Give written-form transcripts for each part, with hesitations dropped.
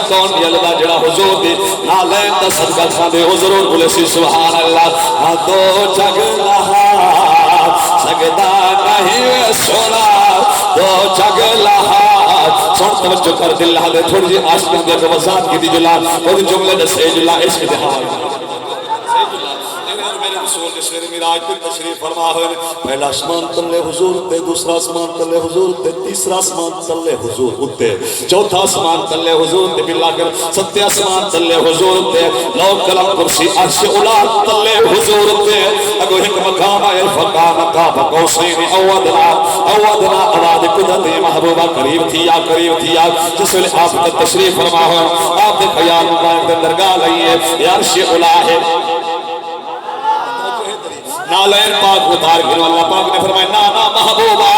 کون بھی اللہ جڑا حضور دی نالین دا صدقہ کھاندے ہو ضرور بولے سی سبحان اللہ دو جگ لہا سگدا نہیں سونا دو جگ لہا سن توجہ کر دل لہا دے تھوڑی جی عاشقین دے کو وضاحت کی دی جلا وہ جملے دے سے جلا عشق دے حوالے رسول نے سویرے معراج پر تشریف فرما ہوئے پہلا آسمان تلے حضور تے دوسرا آسمان تلے حضور تے تیسرا آسمان تلے حضور تے چوتھا آسمان تلے حضور تے باللہ کر ستیا آسمان تلے حضور تے لو قلم کرسی عرش اولا تلے حضور تے اگو ایک مقام آئے فقام قاب قوسین اودنا آواز قدرت محبوبہ قریب تھی یا جس ویلے آپ کا تشریف فرما ہوئے آپ نے خیال مبارک دے درگاہ لئیے یا عرش اولا ہے نالین پاک اتار گئے اللہ پاک نے فرمائے نانا محبوبہ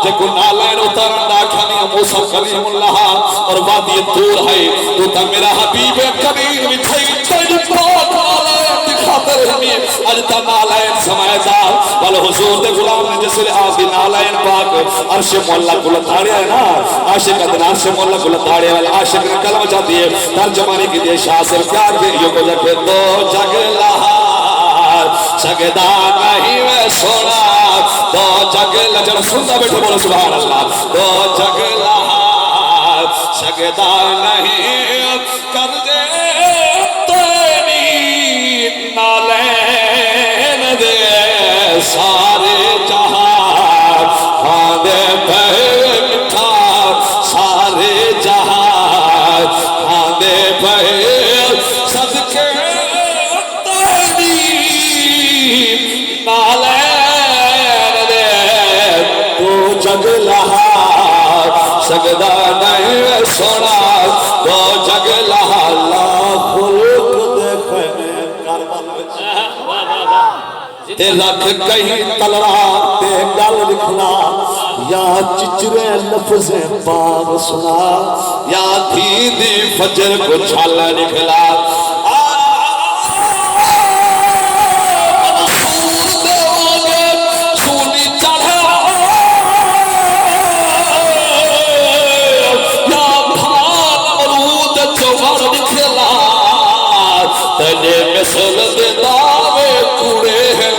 جکو نالین اتارن دا کھانی موسیٰ کلیم اللہ اور وادی دور ہے تو تا میرا حبیب کریم بچھائی تیج پاک نالین دکھاتے رہنی اجتا نالین سمائے دار والحضور دے غلام نے جس لئے آزی نالین پاک عرش مولا کو لتاڑے ہے نا عاشق ادن عرش مولا کو لتاڑے والا عاشق نے کلمہ چاہتی ہے ترجمانی کی دیئے شاہ سے پیار کے یوں کو جگہ دو جگ لہا سگدا نہیں میں سونا دو جگ لجڑ سنتا بیٹھے بولو سبحان اللہ دو جگ لہا سگدا نہیں کر دے تیری نالین دے سارے جہاں کھانے پہ مٹھا سارے جہاں کھانے پہ صدقے جگ لہا سگدا نہیں سونا دو جگ لہا لاکھ لوگ دیکھنے تے رکھ کہیں تلرا تے گل لکھنا یا چچرے لفظ پاک سنا یا تھی دی فجر کو چھال نکلا مثل دے دعوے کوڑے ہیں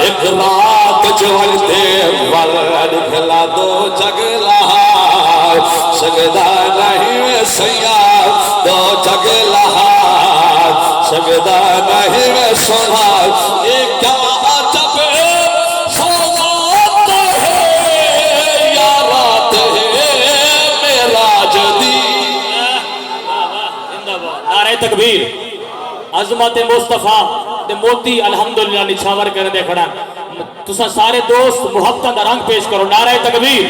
ایک رات جوالتے ورد کھلا دو جگ لہا سگدا نہیں سیاہ دو جگ لہا سگدا نہیں سونا ایک کیا عجب سوات ہے یا رات ہے معراج دی نعرہ تکبیر عظمت مصطفیٰ دے موتی الحمدللہ نچھاور کرنے دے کھڑا تسا سارے دوست محبتہ دا رنگ پیش کرو نعرہ تکبیر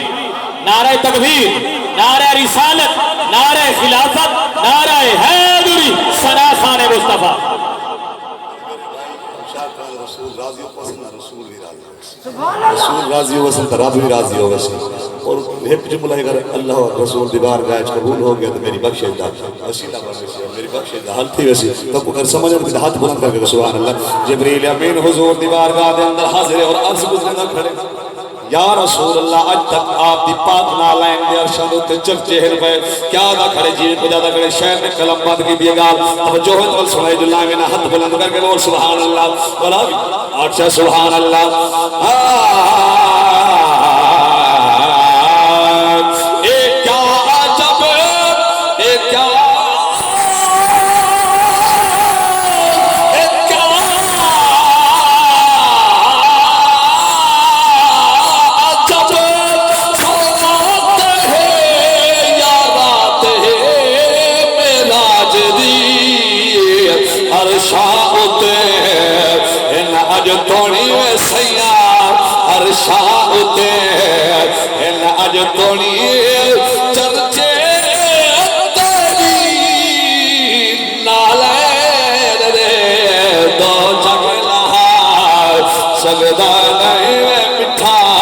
نعرہ رسالت نعرہ خلافت نعرہ حیدری ثنا خان مصطفیٰ رسول راضی ہو وسن رب بھی راضی ہو وسن اور ایک جملہ اگر اللہ اور رسول دیوار گائج قبول ہو گیا تو میری بخشش دا وسیلہ میری بخشش دا حل تھی ویسی تو اگر سمجھ کہ ہاتھ بلند کر کے سبحان اللہ جبریل امین حضور دیوار گاہ دے اندر حاضر ہے اور عرض گزرے نہ کھڑے یا رسول اللہ اج تک آپ دی پاک نالائن دے ارشاد ہوتے چل چہر پہ کیا دا کھڑے جیل کو جادا کھڑے شہر نے کلم بات کی دیئے گال توجہ ہے تو سنائی جو اللہ میں ہاتھ بلند کر کے بول سبحان اللہ بلا اچھا سبحان اللہ ایک کیا عجب ایک کیا تونی سیار عرشاں تے ان اج تونی